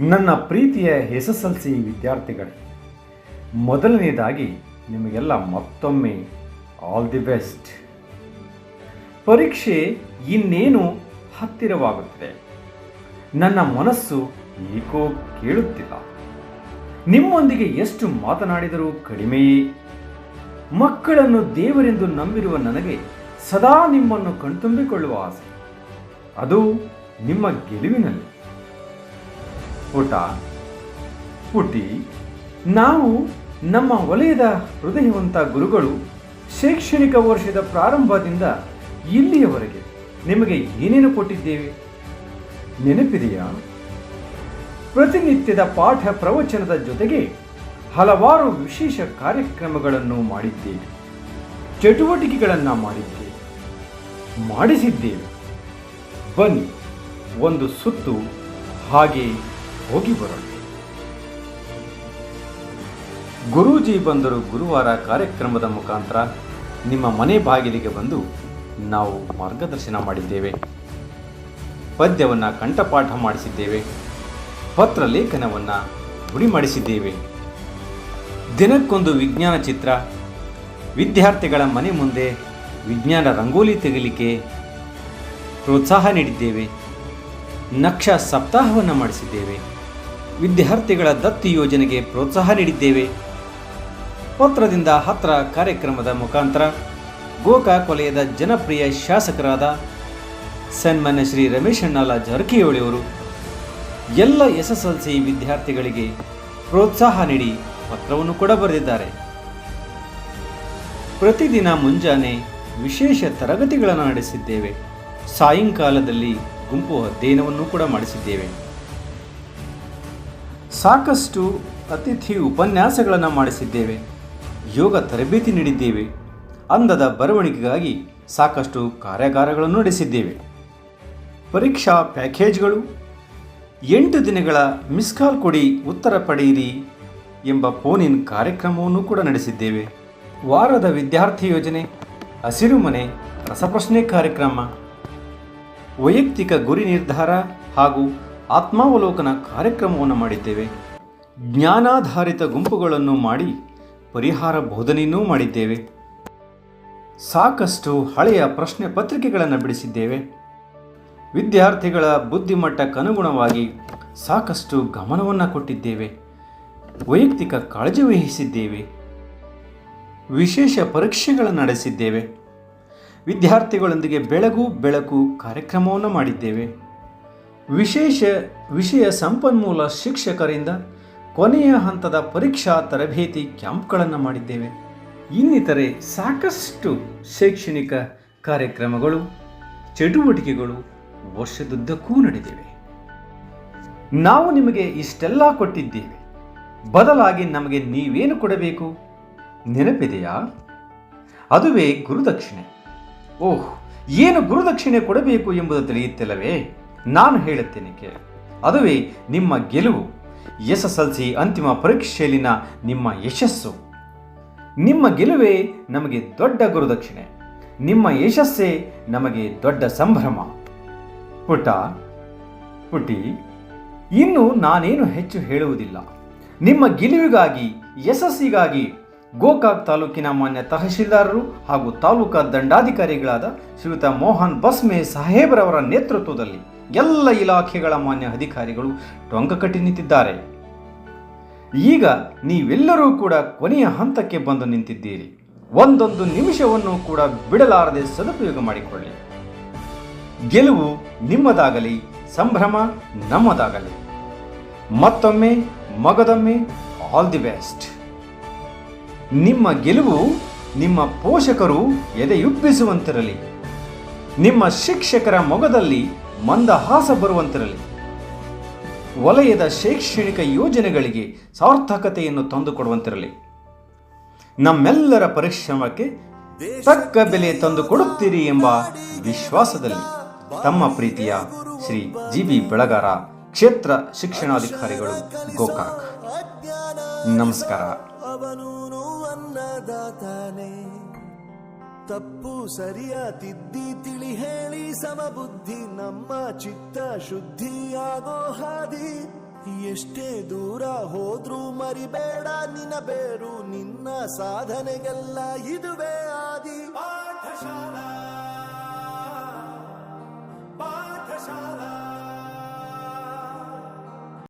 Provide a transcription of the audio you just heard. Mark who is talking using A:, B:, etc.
A: ನನ್ನ ಪ್ರೀತಿಯ SSLC ವಿದ್ಯಾರ್ಥಿಗಳೇ, ಮೊದಲನೇದಾಗಿ ನಿಮಗೆಲ್ಲ ಮತ್ತೊಮ್ಮೆ ಆಲ್ ದಿ ಬೆಸ್ಟ್. ಪರೀಕ್ಷೆ ಇನ್ನೇನು ಹತ್ತಿರವಾಗುತ್ತದೆ. ನನ್ನ ಮನಸ್ಸು ಏಕೋ ಕೇಳುತ್ತಿಲ್ಲ. ನಿಮ್ಮೊಂದಿಗೆ ಎಷ್ಟು ಮಾತನಾಡಿದರೂ ಕಡಿಮೆಯೇ. ಮಕ್ಕಳನ್ನು ದೇವರೆಂದು ನಂಬಿರುವ ನನಗೆ ಸದಾ ನಿಮ್ಮನ್ನು ಕಣ್ತುಂಬಿಕೊಳ್ಳುವ ಆಸೆ, ಅದು ನಿಮ್ಮ ಗೆಲುವಿನಲ್ಲಿ. ಪುಟ ಪುಟಿ, ನಾವು ನಮ್ಮ ವಲಯದ ಹೃದಯವಂತ ಗುರುಗಳು ಶೈಕ್ಷಣಿಕ ವರ್ಷದ ಪ್ರಾರಂಭದಿಂದ ಇಲ್ಲಿಯವರೆಗೆ ನಿಮಗೆ ಏನೇನು ಕೊಟ್ಟಿದ್ದೇವೆ ನೆನಪಿದೆಯಾ? ಪ್ರತಿನಿತ್ಯದ ಪಾಠ ಪ್ರವಚನದ ಜೊತೆಗೆ ಹಲವಾರು ವಿಶೇಷ ಕಾರ್ಯಕ್ರಮಗಳನ್ನು ಮಾಡಿದ್ದೇವೆ, ಚಟುವಟಿಕೆಗಳನ್ನು ಮಾಡಿಸಿದ್ದೇವೆ. ಬನ್ನಿ, ಒಂದು ಸುತ್ತು ಹಾಗೆ ಹೋಗಿ ಬರೋಣ. ಗುರೂಜಿ ಬಂದರು ಗುರುವಾರ ಕಾರ್ಯಕ್ರಮದ ಮುಖಾಂತರ ನಿಮ್ಮ ಮನೆ ಬಾಗಿಲಿಗೆ ಬಂದು ನಾವು ಮಾರ್ಗದರ್ಶನ ಮಾಡಿದ್ದೇವೆ. ಪದ್ಯವನ್ನು ಕಂಠಪಾಠ ಮಾಡಿಸಿದ್ದೇವೆ, ಪತ್ರ ಲೇಖನವನ್ನು ಗುಡಿ ಮಾಡಿಸಿದ್ದೇವೆ. ದಿನಕ್ಕೊಂದು ವಿಜ್ಞಾನ ಚಿತ್ರ, ವಿದ್ಯಾರ್ಥಿಗಳ ಮನೆ ಮುಂದೆ ವಿಜ್ಞಾನ ರಂಗೋಲಿ ತೆಗೆಯಲಿಕ್ಕೆ ಪ್ರೋತ್ಸಾಹ ನೀಡಿದ್ದೇವೆ. ನಕ್ಷ ಸಪ್ತಾಹವನ್ನು ಮಾಡಿಸಿದ್ದೇವೆ. ವಿದ್ಯಾರ್ಥಿಗಳ ದತ್ತಿ ಯೋಜನೆಗೆ ಪ್ರೋತ್ಸಾಹ ನೀಡಿದ್ದೇವೆ. ಪತ್ರದಿಂದ ಹತ್ರ ಕಾರ್ಯಕ್ರಮದ ಮುಖಾಂತರ ಗೋಕಾಕ್ ವಲಯದ ಜನಪ್ರಿಯ ಶಾಸಕರಾದ ಸನ್ಮಾನ್ಯ ಶ್ರೀ ರಮೇಶ್ ಅಣ್ಣಾಲ ಜಾರಕಿಹೊಳಿಯವರು ಎಲ್ಲ SSLC ವಿದ್ಯಾರ್ಥಿಗಳಿಗೆ ಪ್ರೋತ್ಸಾಹ ನೀಡಿ ಪತ್ರವನ್ನು ಕೂಡ ಬರೆದಿದ್ದಾರೆ. ಪ್ರತಿದಿನ ಮುಂಜಾನೆ ವಿಶೇಷ ತರಗತಿಗಳನ್ನು ನಡೆಸಿದ್ದೇವೆ. ಸಾಯಂಕಾಲದಲ್ಲಿ ಗುಂಪು ಅಧ್ಯಯನವನ್ನು ಕೂಡ ಮಾಡಿಸಿದ್ದೇವೆ. ಸಾಕಷ್ಟು ಅತಿಥಿ ಉಪನ್ಯಾಸಗಳನ್ನು ಮಾಡಿಸಿದ್ದೇವೆ. ಯೋಗ ತರಬೇತಿ ನೀಡಿದ್ದೇವೆ. ಅಂದದ ಬರವಣಿಗೆಗಾಗಿ ಸಾಕಷ್ಟು ಕಾರ್ಯಾಗಾರಗಳನ್ನು ನಡೆಸಿದ್ದೇವೆ. ಪರೀಕ್ಷಾ ಪ್ಯಾಕೇಜ್ಗಳು, 8 ದಿನಗಳ ಮಿಸ್ ಕಾಲ್ ಕೊಡಿ ಉತ್ತರ ಪಡೆಯಿರಿ ಎಂಬ ಫೋನ್ ಕಾರ್ಯಕ್ರಮವನ್ನು ಕೂಡ ನಡೆಸಿದ್ದೇವೆ. ವಾರದ ವಿದ್ಯಾರ್ಥಿ ಯೋಜನೆ, ಹಸಿರು ಮನೆ, ರಸಪ್ರಶ್ನೆ ಕಾರ್ಯಕ್ರಮ, ವೈಯಕ್ತಿಕ ಗುರಿ ನಿರ್ಧಾರ ಹಾಗೂ ಆತ್ಮಾವಲೋಕನ ಕಾರ್ಯಕ್ರಮವನ್ನು ಮಾಡಿದ್ದೇವೆ. ಜ್ಞಾನಾಧಾರಿತ ಗುಂಪುಗಳನ್ನು ಮಾಡಿ ಪರಿಹಾರ ಬೋಧನೆಯನ್ನೂ ಮಾಡಿದ್ದೇವೆ. ಸಾಕಷ್ಟು ಹಳೆಯ ಪ್ರಶ್ನೆ ಪತ್ರಿಕೆಗಳನ್ನು ಬಿಡಿಸಿದ್ದೇವೆ. ವಿದ್ಯಾರ್ಥಿಗಳ ಬುದ್ಧಿಮಟ್ಟಕ್ಕನುಗುಣವಾಗಿ ಸಾಕಷ್ಟು ಗಮನವನ್ನು ಕೊಟ್ಟಿದ್ದೇವೆ. ವೈಯಕ್ತಿಕ ಕಾಳಜಿ ವಹಿಸಿದ್ದೇವೆ. ವಿಶೇಷ ಪರೀಕ್ಷೆಗಳನ್ನು ನಡೆಸಿದ್ದೇವೆ. ವಿದ್ಯಾರ್ಥಿಗಳೊಂದಿಗೆ ಬೆಳಕು ಕಾರ್ಯಕ್ರಮವನ್ನು ಮಾಡಿದ್ದೇವೆ. ವಿಶೇಷ ವಿಷಯ ಸಂಪನ್ಮೂಲ ಶಿಕ್ಷಕರಿಂದ ಕೊನೆಯ ಹಂತದ ಪರೀಕ್ಷಾ ತರಬೇತಿ ಕ್ಯಾಂಪ್ಗಳನ್ನು ಮಾಡಿದ್ದೇವೆ. ಇನ್ನಿತರೆ ಸಾಕಷ್ಟು ಶೈಕ್ಷಣಿಕ ಕಾರ್ಯಕ್ರಮಗಳು, ಚಟುವಟಿಕೆಗಳು ವರ್ಷದುದ್ದಕ್ಕೂ ನಡೆದಿವೆ. ನಾವು ನಿಮಗೆ ಇಷ್ಟೆಲ್ಲ ಕೊಟ್ಟಿದ್ದೇವೆ, ಬದಲಾಗಿ ನಮಗೆ ನೀವೇನು ಕೊಡಬೇಕು ನೆನಪಿದೆಯಾ? ಅದುವೇ ಗುರುದಕ್ಷಿಣೆ. ಓಹ್, ಏನು ಗುರುದಕ್ಷಿಣೆ ಕೊಡಬೇಕು ಎಂಬುದು ತಿಳಿಯುತ್ತಿಲ್ಲವೇ? ನಾನು ಹೇಳುತ್ತೇನೆ ಕೇಳಿ. ಅದುವೇ ನಿಮ್ಮ ಗೆಲುವು, SSLC ಅಂತಿಮ ಪರೀಕ್ಷೆಯಲ್ಲಿನ ನಿಮ್ಮ ಯಶಸ್ಸು. ನಿಮ್ಮ ಗೆಲುವೇ ನಮಗೆ ದೊಡ್ಡ ಗುರುದಕ್ಷಿಣೆ, ನಿಮ್ಮ ಯಶಸ್ಸೇ ನಮಗೆ ದೊಡ್ಡ ಸಂಭ್ರಮ. ಪುಟ ಪುಟಿ, ಇನ್ನು ನಾನೇನು ಹೆಚ್ಚು ಹೇಳುವುದಿಲ್ಲ. ನಿಮ್ಮ ಗೆಲುವಿಗಾಗಿ, ಯಶಸ್ಸಿಗಾಗಿ ಗೋಕಾಕ್ ತಾಲೂಕಿನ ಮಾನ್ಯ ತಹಶೀಲ್ದಾರರು ಹಾಗೂ ತಾಲೂಕಾ ದಂಡಾಧಿಕಾರಿಗಳಾದ ಶ್ರೀಯುತ ಮೋಹನ್ ಬಸ್ಮೆ ಸಾಹೇಬರವರ ನೇತೃತ್ವದಲ್ಲಿ ಎಲ್ಲ ಇಲಾಖೆಗಳ ಮಾನ್ಯ ಅಧಿಕಾರಿಗಳು ಟೊಂಕ ಕಟ್ಟಿ ನಿಂತಿದ್ದಾರೆ. ಈಗ ನೀವೆಲ್ಲರೂ ಕೂಡ ಕೊನೆಯ ಹಂತಕ್ಕೆ ಬಂದು ನಿಂತಿದ್ದೀರಿ. ಒಂದೊಂದು ನಿಮಿಷವನ್ನು ಕೂಡ ಬಿಡಲಾರದೆ ಸದುಪಯೋಗ ಮಾಡಿಕೊಳ್ಳಿ. ಗೆಲುವು ನಿಮ್ಮದಾಗಲಿ, ಸಂಭ್ರಮ ನಮ್ಮದಾಗಲಿ. ಮತ್ತೊಮ್ಮೆ ಮಗದೊಮ್ಮೆ ಆಲ್ ದಿ ಬೆಸ್ಟ್. ನಿಮ್ಮ ಗೆಲುವು ನಿಮ್ಮ ಪೋಷಕರು ಎದೆಯುಬ್ಬಿಸುವಂತಿರಲಿ. ನಿಮ್ಮ ಶಿಕ್ಷಕರ ಮೊಗದಲ್ಲಿ ಮಂದಹಾಸ ಬರುವಂತಿರಲಿ. ವಲಯದ ಶೈಕ್ಷಣಿಕ ಯೋಜನೆಗಳಿಗೆ ಸಾರ್ಥಕತೆಯನ್ನು ತಂದುಕೊಡುವಂತಿರಲಿ. ನಮ್ಮೆಲ್ಲರ ಪರಿಶ್ರಮಕ್ಕೆ ತಕ್ಕ ಬೆಲೆ ತಂದು ಕೊಡುತ್ತೀರಿ ಎಂಬ ವಿಶ್ವಾಸದಲ್ಲಿ ತಮ್ಮ ಪ್ರೀತಿಯ ಶ್ರೀ GB ಬೆಳಗಾರ, ಕ್ಷೇತ್ರ ಶಿಕ್ಷಣಾಧಿಕಾರಿಗಳು, ಗೋಕಾಕ್. ನಮಸ್ಕಾರ.
B: ತಪ್ಪು ಸರಿಯ ತಿದ್ದಿ ತಿಳಿ ಹೇಳಿ ಸಮಬುದ್ಧಿ ನಮ್ಮ ಚಿತ್ತ ಶುದ್ಧಿಯಾಗೋ ಹಾದಿ ಎಷ್ಟೇ ದೂರ ಹೋದ್ರೂ ಮರಿಬೇಡ ನಿನ್ನ ಬೇರು, ನಿನ್ನ ಸಾಧನೆಗೆಲ್ಲ ಇದುವೇ ಆದಿ. ಪಾಠಶಾಲಾ ಪಾಠಶಾಲಾ.